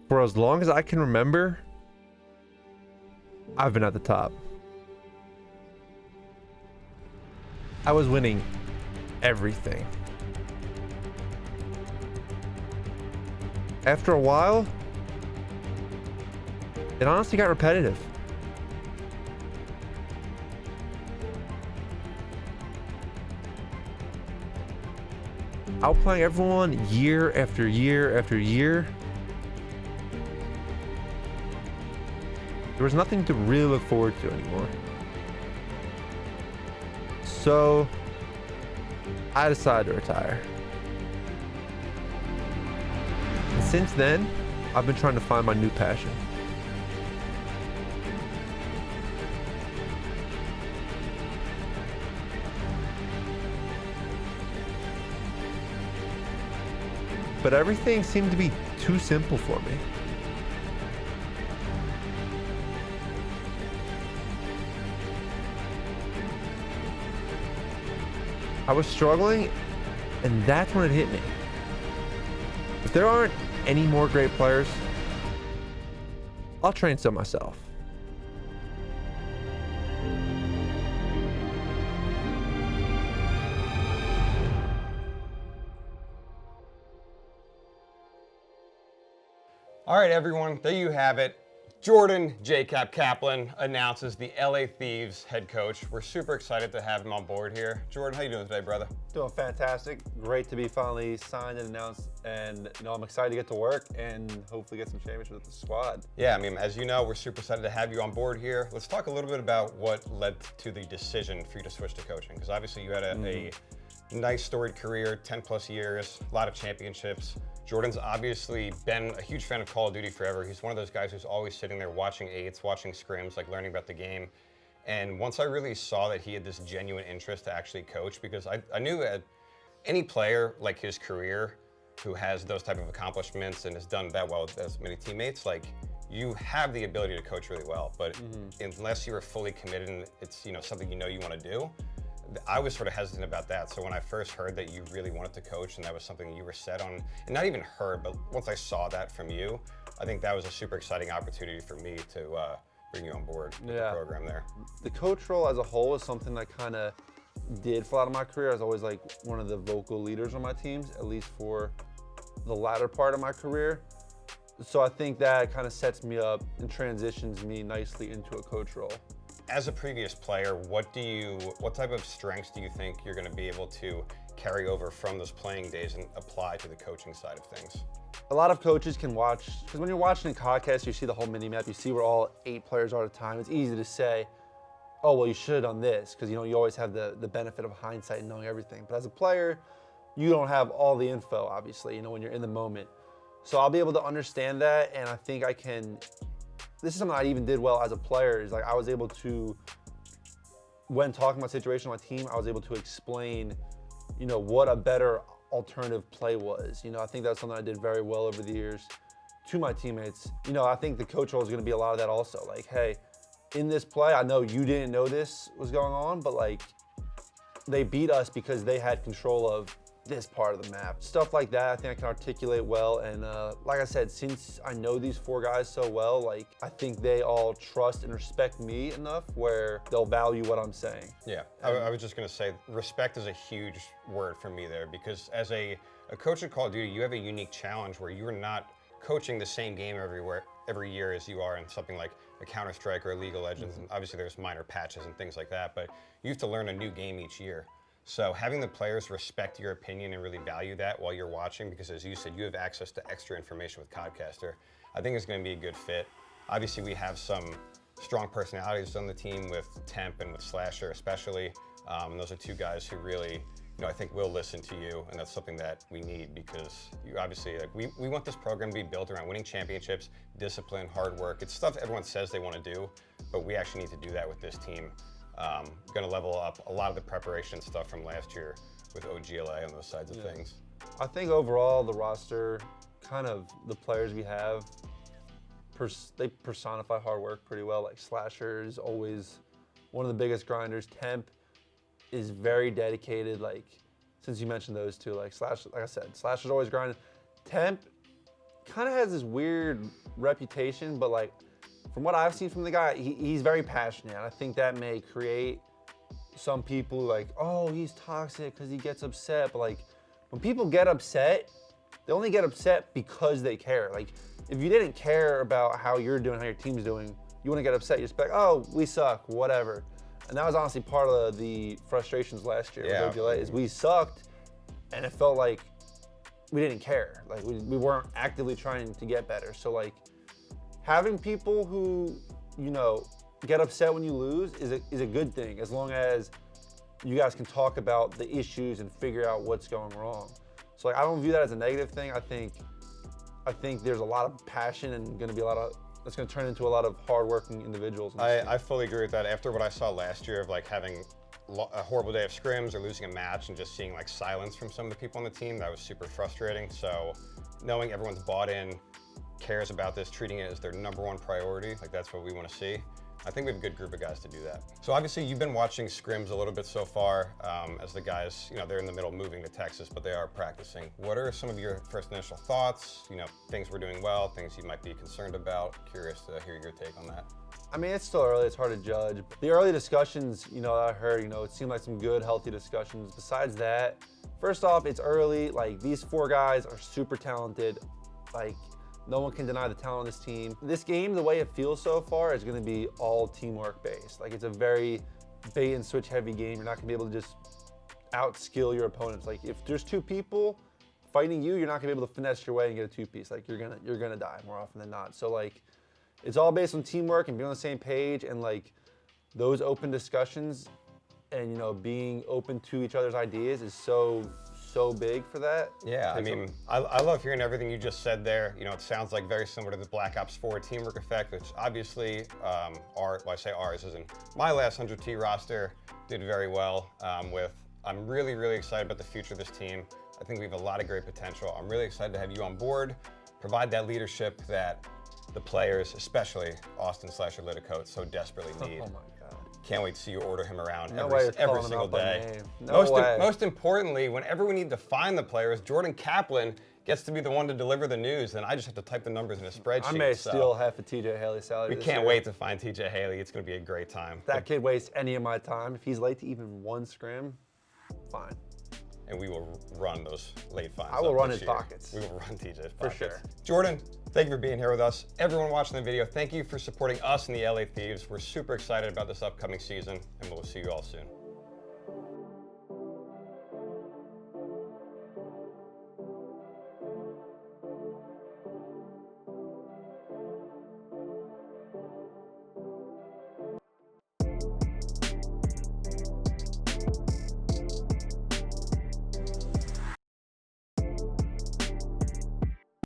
For as long as I can remember, I've been at the top. I was winning everything. After a while, it honestly got repetitive. Outplaying everyone year after year after year. There was nothing to really look forward to anymore. So I decided to retire. And since then, I've been trying to find my new passion. But everything seemed to be too simple for me. I was struggling, and that's when it hit me. If there aren't any more great players, I'll train some myself. All right, everyone, there you have it. Jordan Jkap Kaplan announces the LA Thieves head coach. We're super excited to have him on board here. Jordan, how you doing today, brother? Doing fantastic. Great to be finally signed and announced, and I'm excited to get to work and hopefully get some championships with the squad. Yeah, I mean, as you know, we're super excited to have you on board here. Let's talk a little bit about what led to the decision for you to switch to coaching, because obviously you had a nice storied career, 10 plus years, a lot of championships. Jordan's obviously been a huge fan of Call of Duty forever. He's one of those guys who's always sitting there watching eights, watching scrims, like learning about the game. And once I really saw that he had this genuine interest to actually coach, because I knew that any player like his career who has those type of accomplishments and has done that well with as many teammates, like you have the ability to coach really well. But unless you are fully committed and it's something you want to do, I was sort of hesitant about that. So when I first heard that you really wanted to coach and that was something you were set on, and not even heard, but once I saw that from you, I think that was a super exciting opportunity for me to bring you on board with the program there. The coach role as a whole is something that kind of did for a lot of my career. I was always like one of the vocal leaders on my teams, at least for the latter part of my career. So I think that kind of sets me up and transitions me nicely into a coach role. As a previous player, what type of strengths do you think you're going to be able to carry over from those playing days and apply to the coaching side of things? A lot of coaches can watch, because when you're watching a podcast, you see the whole mini map, you see where all 8 players are at a time. It's easy to say, oh, well, you should have done this, because you always have the benefit of hindsight and knowing everything. But as a player, you don't have all the info, obviously, when you're in the moment. So I'll be able to understand that, and I think I can. This is something I even did well as a player, is like I was able to, when talking about situation on my team, I was able to explain, what a better alternative play was. I think that's something I did very well over the years to my teammates. I think the coach role is going to be a lot of that also. Like, hey, in this play, I know you didn't know this was going on, but like they beat us because they had control of this part of the map. Stuff like that, I think I can articulate well. And like I said, since I know these 4 guys so well, like I think they all trust and respect me enough where they'll value what I'm saying. Yeah, I was just gonna say, respect is a huge word for me there, because as a coach of Call of Duty, you have a unique challenge where you're not coaching the same game every year as you are in something like a Counter-Strike or a League of Legends. And obviously there's minor patches and things like that, but you have to learn a new game each year. So having the players respect your opinion and really value that while you're watching, because as you said, you have access to extra information with Codcaster, I think it's going to be a good fit. Obviously, we have some strong personalities on the team with Temp and with Slasher especially. Those are 2 guys who really, I think will listen to you, and that's something that we need, because you obviously, we want this program to be built around winning championships, discipline, hard work. It's stuff everyone says they want to do, but we actually need to do that with this team. Going to level up a lot of the preparation stuff from last year with OGLA on those sides of things. I think overall the roster, kind of the players we have, they personify hard work pretty well. Like Slasher is always one of the biggest grinders. Temp is very dedicated. Like, since you mentioned those 2, like I said, Slasher's always grinding. Temp kind of has this weird reputation, but like from what I've seen from the guy, he's very passionate. And I think that may create some people like, oh, he's toxic because he gets upset. But like when people get upset, they only get upset because they care. Like if you didn't care about how you're doing, how your team's doing, you wouldn't get upset. You just be like, oh, we suck, whatever. And that was honestly part of the frustrations last year with ODLA is we sucked, and it felt like we didn't care. Like we weren't actively trying to get better. So like having people who, you know, get upset when you lose is a good thing, as long as you guys can talk about the issues and figure out what's going wrong. So like I don't view that as a negative thing. I think there's a lot of passion and going to be it's going to turn into a lot of hardworking individuals. I fully agree with that. After what I saw last year of like having a horrible day of scrims or losing a match and just seeing like silence from some of the people on the team, that was super frustrating. So knowing everyone's bought in, cares about this, treating it as their #1 priority, like that's what we want to see. I think we have a good group of guys to do that. So obviously you've been watching scrims a little bit so far as the guys, you know, they're in the middle of moving to Texas, but they are practicing. What are some of your first initial thoughts? You know, things we're doing well, things you might be concerned about. Curious to hear your take on that. I mean, it's still early, it's hard to judge. The early discussions, you know, that I heard, you know, it seemed like some good, healthy discussions. Besides that, first off, it's early. Like, these 4 guys are super talented. Like, no one can deny the talent on this team. This game, the way it feels so far, is gonna be all teamwork based. Like, it's a very bait and switch heavy game. You're not gonna be able to just outskill your opponents. Like, if there's 2 people fighting you, you're not gonna be able to finesse your way and get a 2-piece. Like, you're gonna die more often than not. So like, it's all based on teamwork and being on the same page, and like those open discussions and, you know, being open to each other's ideas is so big for that. Yeah, I mean, I love hearing everything you just said there. You know, it sounds like very similar to the Black Ops 4 teamwork effect, which obviously, I say ours, as in my last 100T roster did very well with. I'm really, really excited about the future of this team. I think we have a lot of great potential. I'm really excited to have you on board, provide that leadership that the players, especially Austin/Liticote, so desperately need. Oh my God. Can't wait to see you order him around No way you're every calling him single out by day. name. No way. Most importantly, whenever we need to find the players, Jordan Kaplan gets to be the one to deliver the news, and I just have to type the numbers in a spreadsheet. I may steal half of TJ Haley's salary. We can't wait to find TJ Haley. It's going to be a great time. If that kid wastes any of my time, if he's late to even 1 scrim, fine. And we will run those late finds. I will run his pockets. We will run TJ's pockets. For sure. Jordan, thank you for being here with us. Everyone watching the video, thank you for supporting us in the LA Thieves. We're super excited about this upcoming season, and we'll see you all soon.